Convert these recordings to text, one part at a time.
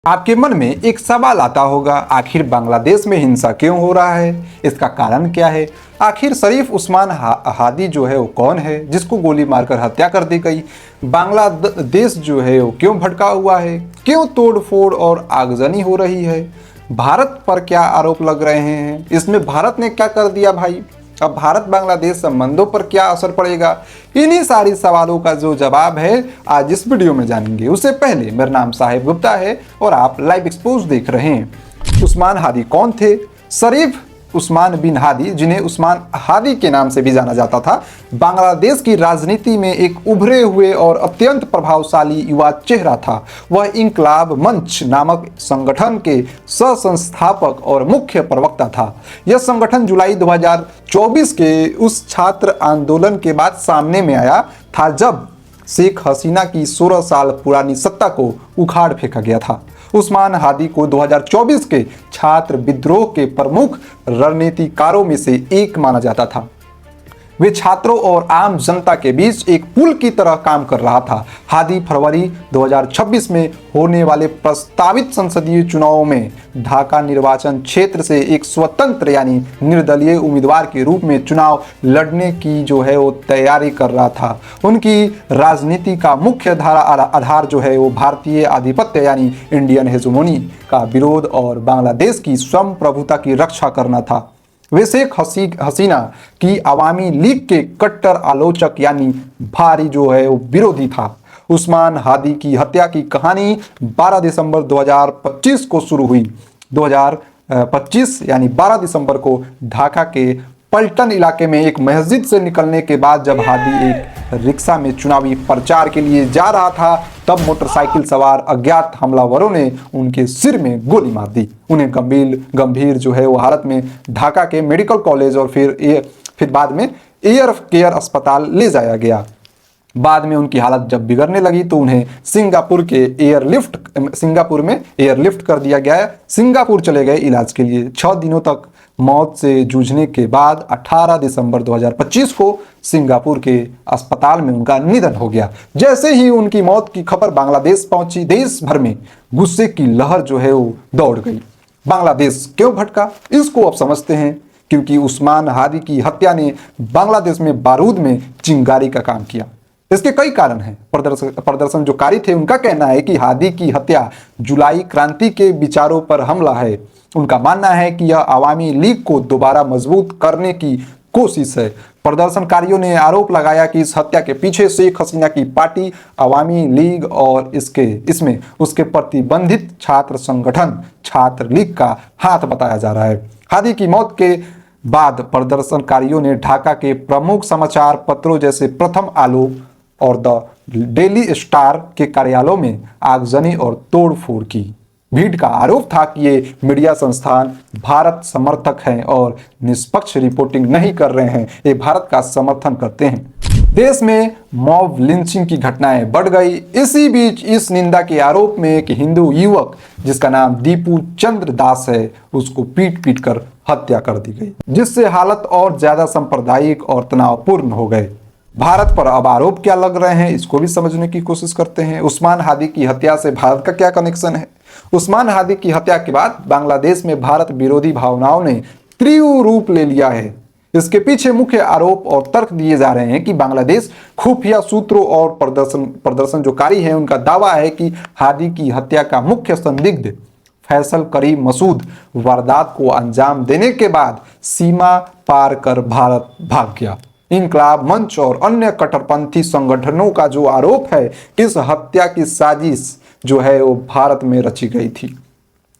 आपके मन में एक सवाल आता होगा, आखिर बांग्लादेश में हिंसा क्यों हो रहा है? इसका कारण क्या है? आखिर शरीफ उस्मान हादी जो है वो कौन है जिसको गोली मारकर हत्या कर दी गई? बांग्लादेश जो है वो क्यों भटका हुआ है? क्यों तोड़फोड़ और आगजनी हो रही है? भारत पर क्या आरोप लग रहे हैं? इसमें भारत ने क्या कर दिया भाई? अब भारत बांग्लादेश संबंधों पर क्या असर पड़ेगा? इन्हीं सारी सवालों का जो जवाब है आज इस वीडियो में जानेंगे। उससे पहले मेरा नाम साहिब गुप्ता है और आप लाइव एक्सपोज देख रहे हैं। उस्मान हादी कौन थे? शरीफ उस्मान बिन हादी, जिन्हें उस्मान हादी के नाम से भी जाना जाता था, बांग्लादेश की राजनीति में एक उभरे हुए और अत्यंत प्रभावशाली युवा चेहरा था। वह इंकलाब मंच नामक संगठन के सह-संस्थापक और मुख्य प्रवक्ता था। यह संगठन जुलाई 2024 के उस छात्र आंदोलन के बाद सामने में आया था जब शेख हसीना की 16 साल पुरानी सत्ता को उखाड़ फेंका गया था। उस्मान हादी को 2024 के छात्र विद्रोह के प्रमुख रणनीतिकारों में से एक माना जाता था। वे छात्रों और आम जनता के बीच एक पुल की तरह काम कर रहा था। हादी फरवरी 2026 में होने वाले प्रस्तावित संसदीय चुनावों में ढाका निर्वाचन क्षेत्र से एक स्वतंत्र यानी निर्दलीय उम्मीदवार के रूप में चुनाव लड़ने की जो है वो तैयारी कर रहा था। उनकी राजनीति का मुख्य आधार जो है वो भारतीय आधिपत्य यानी इंडियन हेजेमोनी का विरोध और बांग्लादेश की स्वयंप्रभुता की रक्षा करना था। वे शेख हसीना की अवामी लीग के कट्टर आलोचक यानी भारी जो है वो विरोधी था। उस्मान हादी की हत्या की कहानी 12 दिसंबर 2025 को शुरू हुई। 2025 यानी 12 दिसंबर को ढाका के पल्टन इलाके में एक मस्जिद से निकलने के बाद जब हादी एक रिक्शा में चुनावी प्रचार के लिए जा रहा था, तब मोटरसाइकिल सवार अज्ञात हमलावरों ने उनके सिर में गोली मार दी। उन्हें गंभीर जो है वो हालत में ढाका के मेडिकल कॉलेज और फिर बाद में एयर केयर अस्पताल ले जाया गया। बाद में उनकी हालत जब बिगड़ने लगी तो उन्हें सिंगापुर में एयरलिफ्ट कर दिया गया। सिंगापुर चले गए इलाज के लिए। 6 दिनों तक मौत से जूझने के बाद 18 दिसंबर 2025 को सिंगापुर के अस्पताल में उनका निधन हो गया। जैसे ही उनकी मौत की खबर बांग्लादेश पहुंची, देश भर में गुस्से की लहर जो है वो दौड़ गई। बांग्लादेश क्यों भटका, इसको अब समझते हैं। क्योंकि उस्मान हादी की हत्या ने बांग्लादेश में बारूद में चिंगारी का काम किया। इसके कई कारण हैं। प्रदर्शनकारी थे, उनका कहना है कि हादी की हत्या जुलाई क्रांति के विचारों पर हमला है। उनका मानना है कि यह अवामी लीग को दोबारा मजबूत करने की कोशिश है। प्रदर्शनकारियों ने आरोप लगाया कि इस हत्या के पीछे शेख हसीना की पार्टी अवामी लीग और इसमें उसके प्रतिबंधित छात्र संगठन छात्र लीग का हाथ बताया जा रहा है। हादी की मौत के बाद प्रदर्शनकारियों ने ढाका के प्रमुख समाचार पत्रों जैसे प्रथम आलोक और द डेली स्टार के कार्यालयों में आगजनी और तोड़फोड़ की। भीड़ का आरोप था कि ये मीडिया संस्थान भारत समर्थक हैं और निष्पक्ष रिपोर्टिंग नहीं कर रहे हैं, ये भारत का समर्थन करते हैं। देश में मॉब लिंचिंग की घटनाएं बढ़ गई। इसी बीच इस निंदा के आरोप में एक हिंदू युवक जिसका नाम दीपू चंद्र दास है, उसको पीट पीट कर हत्या कर दी गई, जिससे हालत और ज्यादा सांप्रदायिक और तनावपूर्ण हो गए। भारत पर अब आरोप क्या लग रहे हैं, इसको भी समझने की कोशिश करते हैं। उस्मान हादी की हत्या से भारत का क्या कनेक्शन है? उस्मान हादी की हत्या के बाद बांग्लादेश में भारत विरोधी भावनाओं ने तीव्र रूप ले लिया है। इसके पीछे मुख्य आरोप और तर्क दिए जा रहे हैं कि बांग्लादेश खुफिया सूत्रों और प्रदर्शनकारी हैं, उनका दावा है कि हादी की हत्या का मुख्य संदिग्ध फैसल करीम मसूद वारदात को अंजाम देने के बाद सीमा पार कर भारत भाग गया। इंकलाब मंच और अन्य कट्टरपंथी संगठनों का जो आरोप है कि इस हत्या की साजिश जो है वो भारत में रची गई थी।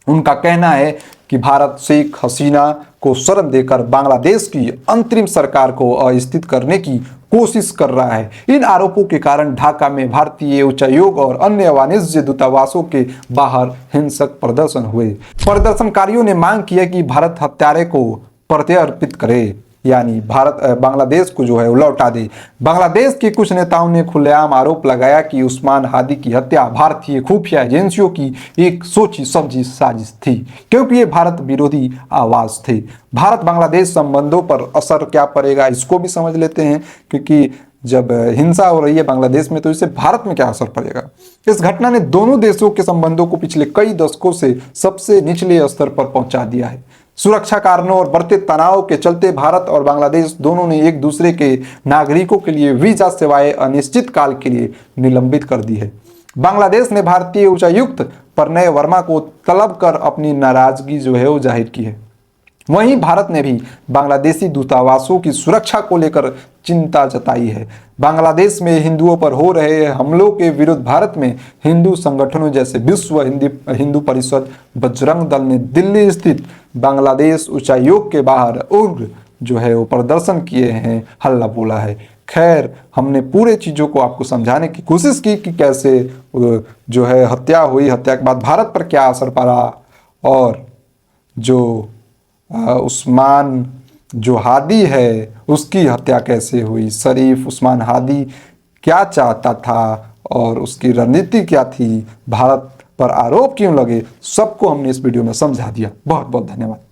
उनका कहना है कि भारत शेख हसीना को शरण देकर बांग्लादेश की अंतरिम सरकार को अस्थिर करने की कोशिश कर रहा है। इन आरोपों के कारण ढाका में भारतीय उच्चायोग और अन्य वाणिज्य दूतावासों के बाहर हिंसक प्रदर्शन हुए। प्रदर्शनकारियों ने मांग की है कि भारत हत्यारे को प्रत्यर्पित करे, यानी बांग्लादेश को जो है वो लौटा दे। बांग्लादेश के कुछ नेताओं ने खुलेआम आरोप लगाया कि उस्मान हादी की हत्या भारतीय खुफिया एजेंसियों की एक सोची समझी साजिश थी, क्योंकि ये भारत विरोधी आवाज थे। भारत बांग्लादेश संबंधों पर असर क्या पड़ेगा, इसको भी समझ लेते हैं। क्योंकि जब हिंसा हो रही है बांग्लादेश में, तो इससे भारत में क्या असर पड़ेगा। इस घटना ने दोनों देशों के संबंधों को पिछले कई दशकों से सबसे निचले स्तर पर पहुंचा दिया है। सुरक्षा कारणों और बढ़ते तनाव के चलते भारत और बांग्लादेश दोनों ने एक दूसरे के नागरिकों के लिए वीजा सेवाएं अनिश्चित काल के लिए निलंबित कर दी है। बांग्लादेश ने भारतीय उच्चायुक्त प्रणय वर्मा को तलब कर अपनी नाराजगी जो है वो जाहिर की है। वहीं भारत ने भी बांग्लादेशी दूतावासों की सुरक्षा को लेकर चिंता जताई है। बांग्लादेश में हिंदुओं पर हो रहे हमलों के विरुद्ध भारत में हिंदू संगठनों जैसे विश्व हिंदू परिषद, बजरंग दल ने दिल्ली स्थित बांग्लादेश उच्चायोग के बाहर उग्र जो है वो प्रदर्शन किए हैं, हल्ला बोला है। खैर, हमने पूरे चीज़ों को आपको समझाने की कोशिश की कि कैसे जो है हत्या हुई, हत्या के बाद भारत पर क्या असर पड़ा, और जो उस्मान जो हादी है उसकी हत्या कैसे हुई, शरीफ उस्मान हादी क्या चाहता था और उसकी रणनीति क्या थी, भारत पर आरोप क्यों लगे, सबको हमने इस वीडियो में समझा दिया। बहुत बहुत धन्यवाद।